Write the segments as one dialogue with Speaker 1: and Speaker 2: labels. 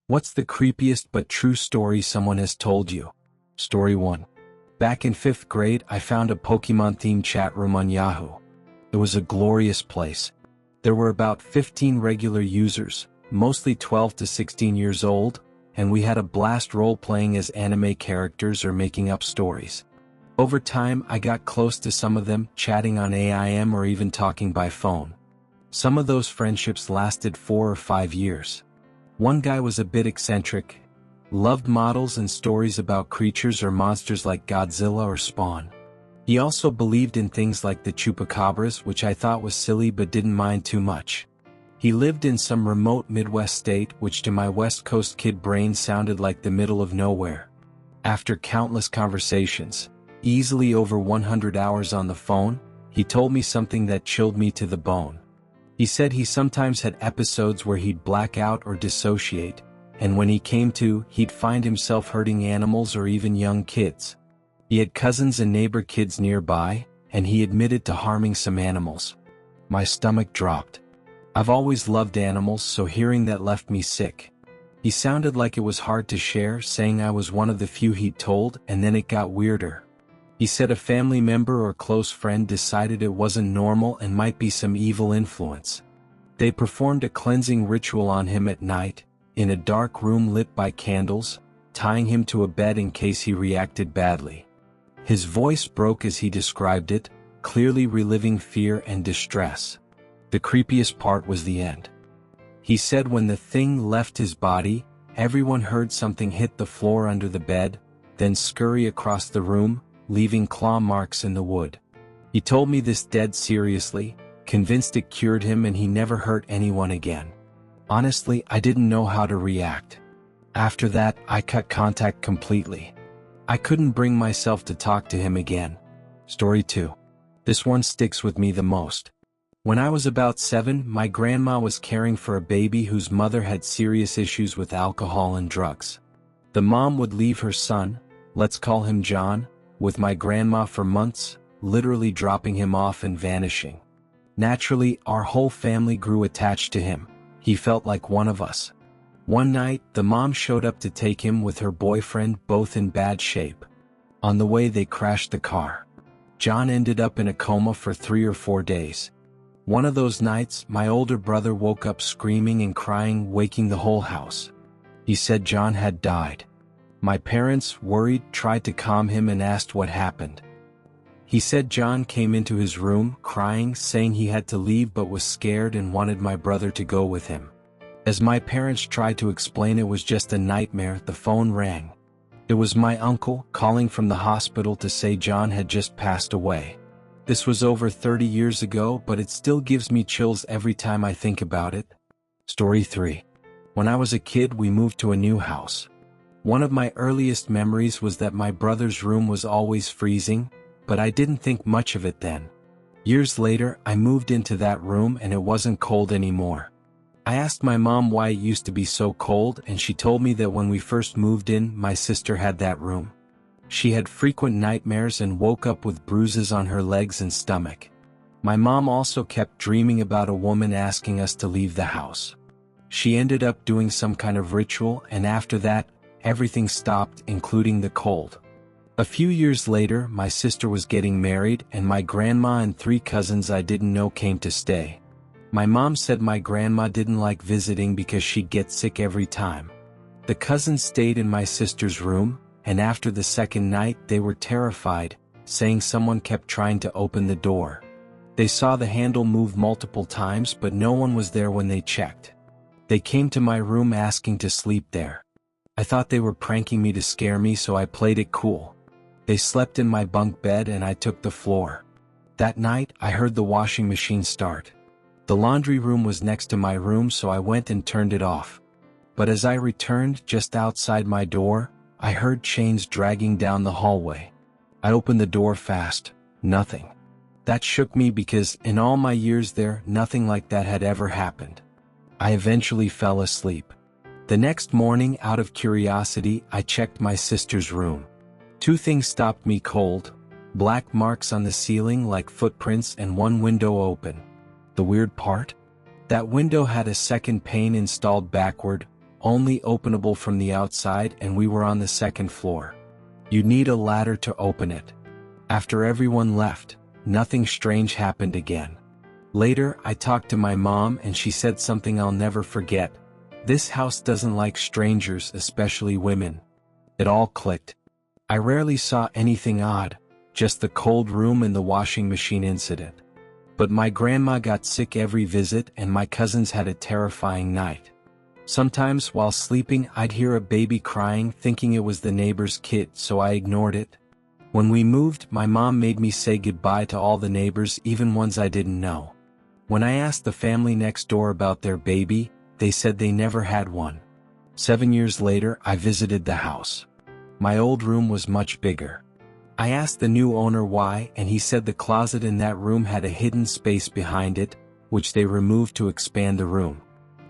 Speaker 1: What's the creepiest but true story someone has told you? Story 1. Back in 5th grade, I found a Pokemon-themed chat room on Yahoo. It was a glorious place. There were about 15 regular users, mostly 12 to 16 years old, and we had a blast role-playing as anime characters or making up stories. Over time, I got close to some of them, chatting on AIM or even talking by phone. Some of those friendships lasted 4 or 5 years. One guy was a bit eccentric, loved models and stories about creatures or monsters like Godzilla or Spawn. He also believed in things like the chupacabras, which I thought was silly but didn't mind too much. He lived in some remote Midwest state, which to my West Coast kid brain sounded like the middle of nowhere. After countless conversations, easily over 100 hours on the phone, he told me something that chilled me to the bone. He said he sometimes had episodes where he'd black out or dissociate, and when he came to, he'd find himself hurting animals or even young kids. He had cousins and neighbor kids nearby, and he admitted to harming some animals. My stomach dropped. I've always loved animals, so hearing that left me sick. He sounded like it was hard to share, saying I was one of the few he'd told, and then it got weirder. He said a family member or close friend decided it wasn't normal and might be some evil influence. They performed a cleansing ritual on him at night, in a dark room lit by candles, tying him to a bed in case he reacted badly. His voice broke as he described it, clearly reliving fear and distress. The creepiest part was the end. He said when the thing left his body, everyone heard something hit the floor under the bed, then scurry across the room, leaving claw marks in the wood. He told me this dead seriously, convinced it cured him and he never hurt anyone again. Honestly, I didn't know how to react. After that, I cut contact completely. I couldn't bring myself to talk to him again. Story 2. This one sticks with me the most. When I was about 7, my grandma was caring for a baby whose mother had serious issues with alcohol and drugs. The mom would leave her son, let's call him John, with my grandma for months, literally dropping him off and vanishing. Naturally, our whole family grew attached to him. He felt like one of us. One night, the mom showed up to take him with her boyfriend, both in bad shape. On the way, they crashed the car. John ended up in a coma for 3 or 4 days. One of those nights, my older brother woke up screaming and crying, waking the whole house. He said John had died. My parents, worried, tried to calm him and asked what happened. He said John came into his room, crying, saying he had to leave but was scared and wanted my brother to go with him. As my parents tried to explain it was just a nightmare, the phone rang. It was my uncle, calling from the hospital to say John had just passed away. This was over 30 years ago, but it still gives me chills every time I think about it. Story 3. When I was a kid, we moved to a new house. One of my earliest memories was that my brother's room was always freezing, but I didn't think much of it then. Years later, I moved into that room and it wasn't cold anymore. I asked my mom why it used to be so cold, and she told me that when we first moved in, my sister had that room. She had frequent nightmares and woke up with bruises on her legs and stomach. My mom also kept dreaming about a woman asking us to leave the house. She ended up doing some kind of ritual, and after that, everything stopped, including the cold. A few years later, my sister was getting married, and my grandma and 3 cousins I didn't know came to stay. My mom said my grandma didn't like visiting because she'd get sick every time. The cousins stayed in my sister's room, and after the second night they were terrified, saying someone kept trying to open the door. They saw the handle move multiple times, but no one was there when they checked. They came to my room asking to sleep there. I thought they were pranking me to scare me, so I played it cool. They slept in my bunk bed and I took the floor. That night, I heard the washing machine start. The laundry room was next to my room, so I went and turned it off. But as I returned, just outside my door, I heard chains dragging down the hallway. I opened the door fast. Nothing. That shook me because, in all my years there, nothing like that had ever happened. I eventually fell asleep. The next morning, out of curiosity, I checked my sister's room. 2 things stopped me cold: black marks on the ceiling like footprints and one window open. The weird part? That window had a second pane installed backward, only openable from the outside, and we were on the second floor. You'd need a ladder to open it. After everyone left, nothing strange happened again. Later, I talked to my mom and she said something I'll never forget. This house doesn't like strangers, especially women. It all clicked. I rarely saw anything odd, just the cold room and the washing machine incident. But my grandma got sick every visit and my cousins had a terrifying night. Sometimes while sleeping I'd hear a baby crying thinking it was the neighbor's kid, so I ignored it. When we moved, my mom made me say goodbye to all the neighbors, even ones I didn't know. When I asked the family next door about their baby, they said they never had one. 7 years later, I visited the house. My old room was much bigger. I asked the new owner why, and he said the closet in that room had a hidden space behind it, which they removed to expand the room.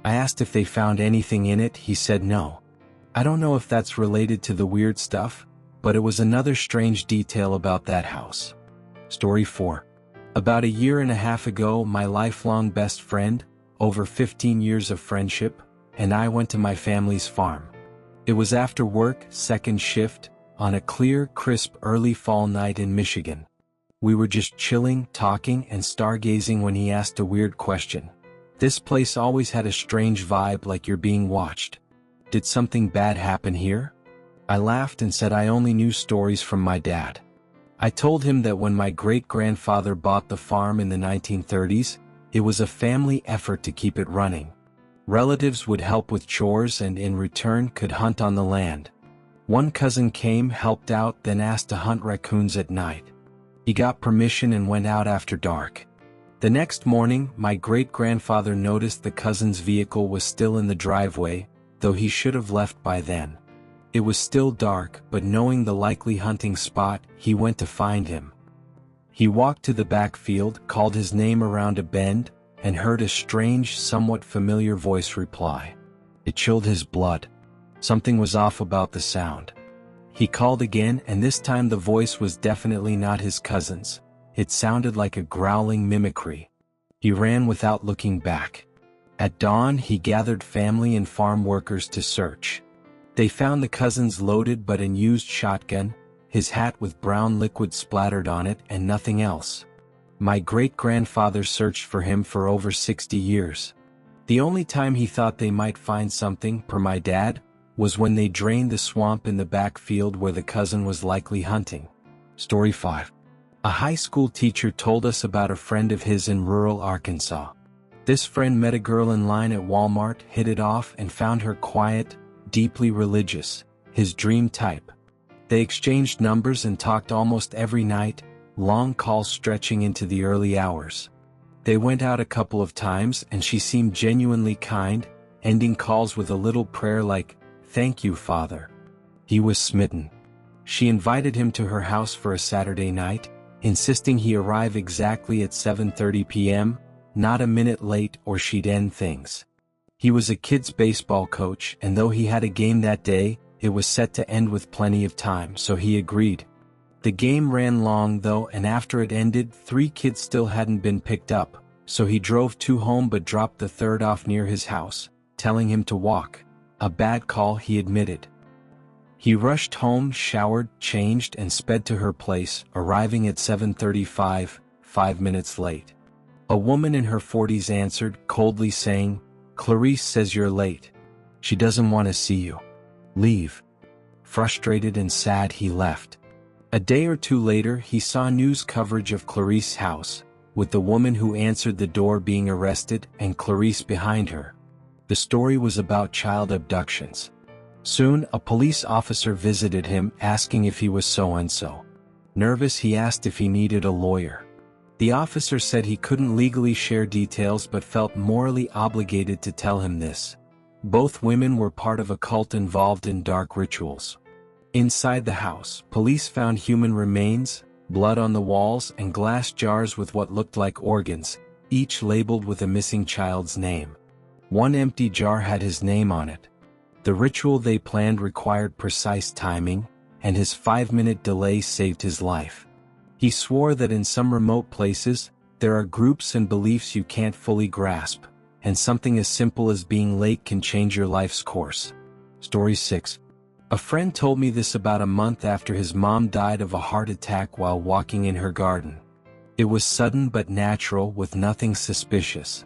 Speaker 1: I asked if they found anything in it. He said no. I don't know if that's related to the weird stuff, but it was another strange detail about that house. Story 4. About a year and a half ago, my lifelong best friend, over 15 years of friendship, and I went to my family's farm. It was after work, second shift, on a clear, crisp early fall night in Michigan. We were just chilling, talking, and stargazing when he asked a weird question. This place always had a strange vibe, like you're being watched. Did something bad happen here? I laughed and said I only knew stories from my dad. I told him that when my great-grandfather bought the farm in the 1930s, it was a family effort to keep it running. Relatives would help with chores and in return could hunt on the land. One cousin came, helped out, then asked to hunt raccoons at night. He got permission and went out after dark. The next morning, my great-grandfather noticed the cousin's vehicle was still in the driveway, though he should have left by then. It was still dark, but knowing the likely hunting spot, he went to find him. He walked to the backfield, called his name around a bend, and heard a strange, somewhat familiar voice reply. It chilled his blood. Something was off about the sound. He called again, and this time the voice was definitely not his cousin's. It sounded like a growling mimicry. He ran without looking back. At dawn, he gathered family and farm workers to search. They found the cousin's loaded but unused shotgun, his hat with brown liquid splattered on it, and nothing else. My great-grandfather searched for him for over 60 years. The only time he thought they might find something, per my dad, was when they drained the swamp in the backfield where the cousin was likely hunting. Story 5. A high school teacher told us about a friend of his in rural Arkansas. This friend met a girl in line at Walmart, hit it off, and found her quiet, deeply religious, his dream type. They exchanged numbers and talked almost every night, long calls stretching into the early hours. They went out a couple of times and she seemed genuinely kind, ending calls with a little prayer like, "Thank you, Father." He was smitten. She invited him to her house for a Saturday night, insisting he arrive exactly at 7:30 p.m., not a minute late or she'd end things. He was a kid's baseball coach, and though he had a game that day, it was set to end with plenty of time, so he agreed. The game ran long though, and after it ended, 3 kids still hadn't been picked up, so he drove 2 home but dropped the third off near his house, telling him to walk. A bad call, he admitted. He rushed home, showered, changed, and sped to her place, arriving at 7:35, 5 minutes late. A woman in her 40s answered, coldly saying, "Clarice says you're late. She doesn't want to see you. Leave." Frustrated and sad, he left. A day or two later, he saw news coverage of Clarice's house, with the woman who answered the door being arrested and Clarice behind her. The story was about child abductions. Soon, a police officer visited him, asking if he was so-and-so. Nervous, he asked if he needed a lawyer. The officer said he couldn't legally share details but felt morally obligated to tell him this. Both women were part of a cult involved in dark rituals. Inside the house, police found human remains, blood on the walls, and glass jars with what looked like organs, each labeled with a missing child's name. One empty jar had his name on it. The ritual they planned required precise timing, and his 5-minute delay saved his life. He swore that in some remote places, there are groups and beliefs you can't fully grasp, and something as simple as being late can change your life's course. Story 6. A friend told me this about a month after his mom died of a heart attack while walking in her garden. It was sudden but natural, with nothing suspicious.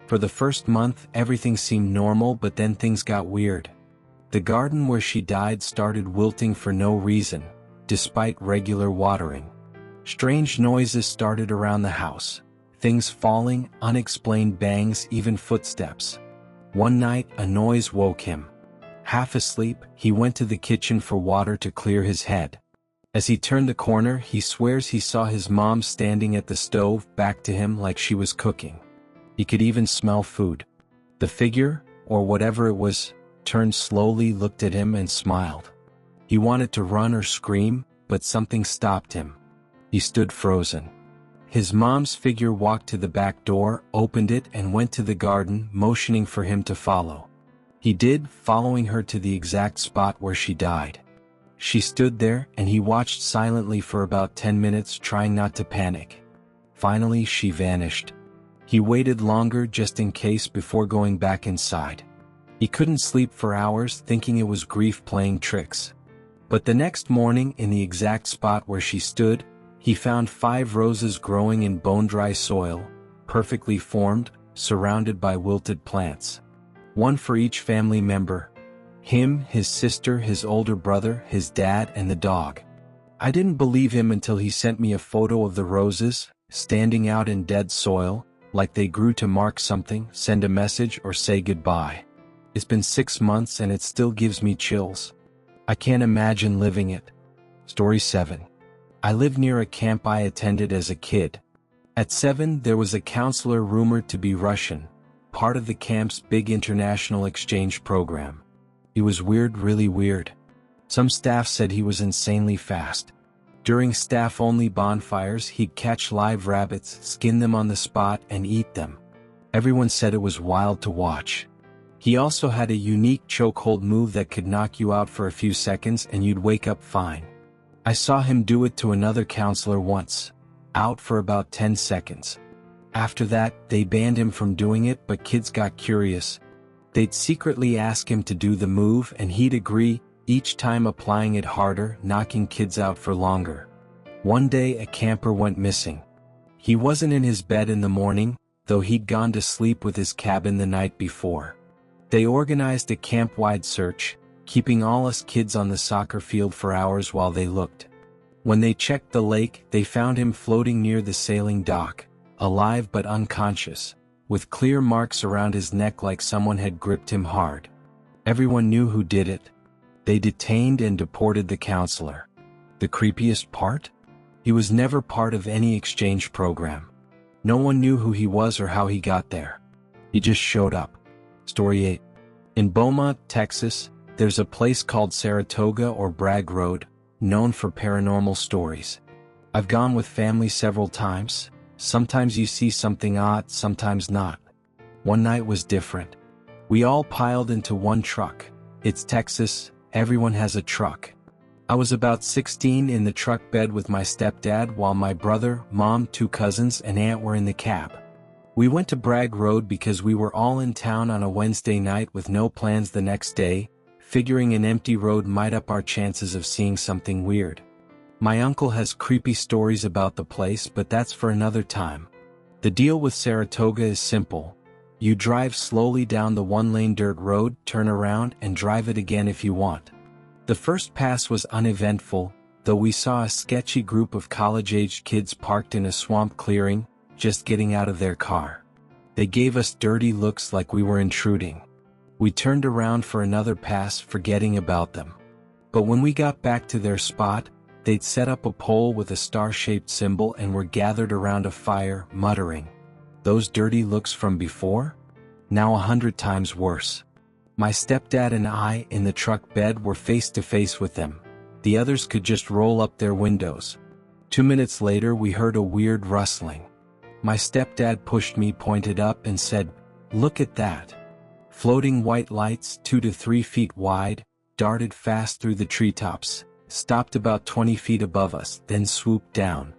Speaker 1: For the first month, everything seemed normal, but then things got weird. The garden where she died started wilting for no reason, despite regular watering. Strange noises started around the house. Things falling, unexplained bangs, even footsteps. One night, a noise woke him. Half asleep, he went to the kitchen for water to clear his head. As he turned the corner, he swears he saw his mom standing at the stove, back to him like she was cooking. He could even smell food. The figure, or whatever it was, turned slowly, looked at him, and smiled. He wanted to run or scream, but something stopped him. He stood frozen. His mom's figure walked to the back door, opened it, and went to the garden, motioning for him to follow. He did, following her to the exact spot where she died. She stood there, and he watched silently for about 10 minutes, trying not to panic. Finally, she vanished. He waited longer just in case before going back inside. He couldn't sleep for hours, thinking it was grief playing tricks. But the next morning, in the exact spot where she stood, he found 5 roses growing in bone-dry soil, perfectly formed, surrounded by wilted plants. One for each family member. Him, his sister, his older brother, his dad, and the dog. I didn't believe him until he sent me a photo of the roses, standing out in dead soil, like they grew to mark something, send a message, or say goodbye. It's been 6 months and it still gives me chills. I can't imagine living it. Story 7. I live near a camp I attended as a kid. At 7, there was a counselor rumored to be Russian, part of the camp's big international exchange program. He was weird, really weird. Some staff said he was insanely fast. During staff-only bonfires, he'd catch live rabbits, skin them on the spot, and eat them. Everyone said it was wild to watch. He also had a unique chokehold move that could knock you out for a few seconds and you'd wake up fine. I saw him do it to another counselor once, out for about 10 seconds. After that, they banned him from doing it, but kids got curious. They'd secretly ask him to do the move and he'd agree, each time applying it harder, knocking kids out for longer. One day a camper went missing. He wasn't in his bed in the morning, though he'd gone to sleep with his cabin the night before. They organized a camp-wide search, keeping all us kids on the soccer field for hours while they looked. When they checked the lake, they found him floating near the sailing dock, alive but unconscious, with clear marks around his neck like someone had gripped him hard. Everyone knew who did it. They detained and deported the counselor. The creepiest part? He was never part of any exchange program. No one knew who he was or how he got there. He just showed up. Story 8. In Beaumont, Texas, there's a place called Saratoga or Bragg Road, known for paranormal stories. I've gone with family several times. Sometimes you see something odd, sometimes not. One night was different. We all piled into one truck. It's Texas, everyone has a truck. I was about 16 in the truck bed with my stepdad while my brother, mom, 2 cousins, and aunt were in the cab. We went to Bragg Road because we were all in town on a Wednesday night with no plans the next day, figuring an empty road might up our chances of seeing something weird. My uncle has creepy stories about the place, but that's for another time. The deal with Saratoga is simple. You drive slowly down the 1-lane dirt road, turn around, and drive it again if you want. The first pass was uneventful, though we saw a sketchy group of college-aged kids parked in a swamp clearing, just getting out of their car. They gave us dirty looks like we were intruding. We turned around for another pass, forgetting about them. But when we got back to their spot, they'd set up a pole with a star-shaped symbol and were gathered around a fire, muttering. Those dirty looks from before? Now 100 times worse. My stepdad and I, in the truck bed, were face to face with them. The others could just roll up their windows. 2 minutes later, we heard a weird rustling. My stepdad pushed me, pointed up, and said, "Look at that." Floating white lights, 2 to 3 feet wide, darted fast through the treetops, stopped about 20 feet above us, then swooped down.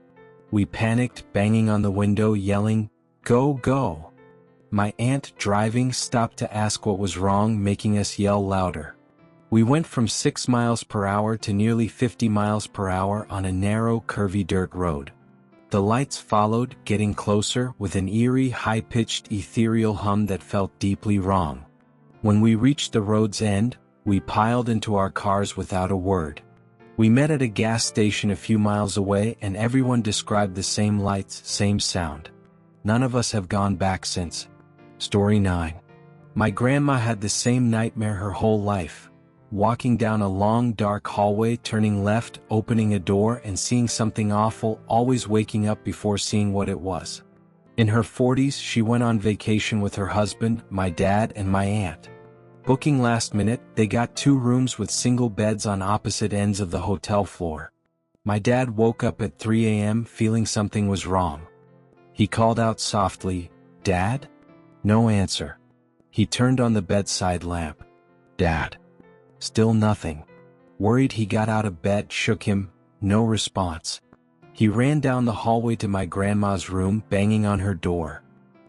Speaker 1: We panicked, banging on the window, yelling, "Go, go!" My aunt, driving, stopped to ask what was wrong, making us yell louder. We went from 6 miles per hour to nearly 50 miles per hour on a narrow, curvy dirt road. The lights followed, getting closer, with an eerie, high-pitched, ethereal hum that felt deeply wrong. When we reached the road's end, we piled into our cars without a word. We met at a gas station a few miles away, and everyone described the same lights, same sound. None of us have gone back since. Story 9. My grandma had the same nightmare her whole life. Walking down a long, dark hallway, turning left, opening a door, and seeing something awful, always waking up before seeing what it was. In her 40s, she went on vacation with her husband, my dad, and my aunt. Booking last minute, they got 2 rooms with single beds on opposite ends of the hotel floor. My dad woke up at 3 a.m. feeling something was wrong. He called out softly, "Dad?" No answer. He turned on the bedside lamp. "Dad?" Still nothing. Worried, he got out of bed, shook him, no response. He ran down the hallway to my grandma's room, banging on her door.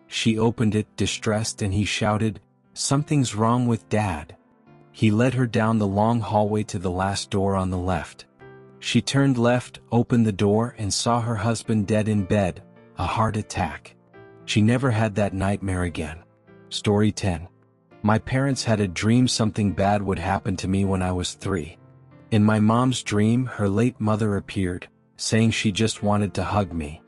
Speaker 1: She opened it, distressed, and he shouted, "Something's wrong with Dad." He led her down the long hallway to the last door on the left. She turned left, opened the door, and saw her husband dead in bed, a heart attack. She never had that nightmare again. Story 10. My parents had a dream something bad would happen to me when I was 3. In my mom's dream, her late mother appeared, saying she just wanted to hug me.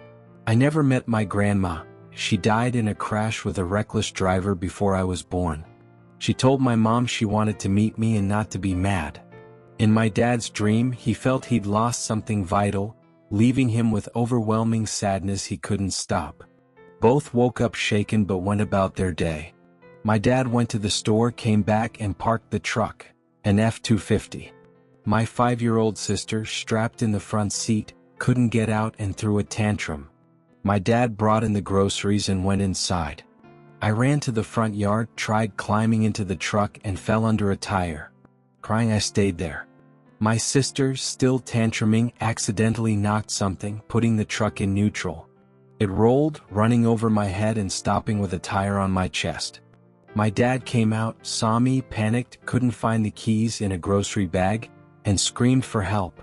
Speaker 1: I never met my grandma. She died in a crash with a reckless driver before I was born. She told my mom she wanted to meet me and not to be mad. In my dad's dream, he felt he'd lost something vital, leaving him with overwhelming sadness he couldn't stop. Both woke up shaken but went about their day. My dad went to the store, came back, and parked the truck, an F-250. My 5-year-old sister, strapped in the front seat, couldn't get out and threw a tantrum. My dad brought in the groceries and went inside. I ran to the front yard, tried climbing into the truck, and fell under a tire. Crying, I stayed there. My sister, still tantruming, accidentally knocked something, putting the truck in neutral. It rolled, running over my head and stopping with a tire on my chest. My dad came out, saw me, panicked, couldn't find the keys in a grocery bag, and screamed for help.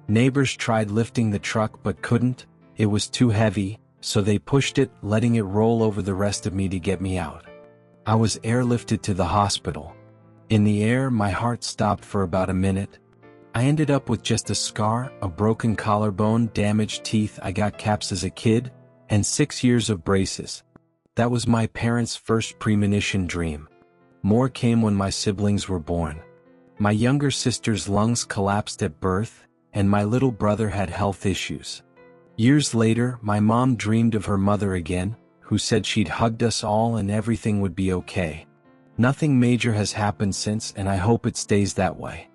Speaker 1: Neighbors tried lifting the truck but couldn't. It was too heavy, so they pushed it, letting it roll over the rest of me to get me out. I was airlifted to the hospital. In the air, my heart stopped for about a minute. I ended up with just a scar, a broken collarbone, damaged teeth. I got caps as a kid, and 6 years of braces. That was my parents' first premonition dream. More came when my siblings were born. My younger sister's lungs collapsed at birth, and my little brother had health issues. Years later, my mom dreamed of her mother again, who said she'd hugged us all and everything would be okay. Nothing major has happened since, and I hope it stays that way.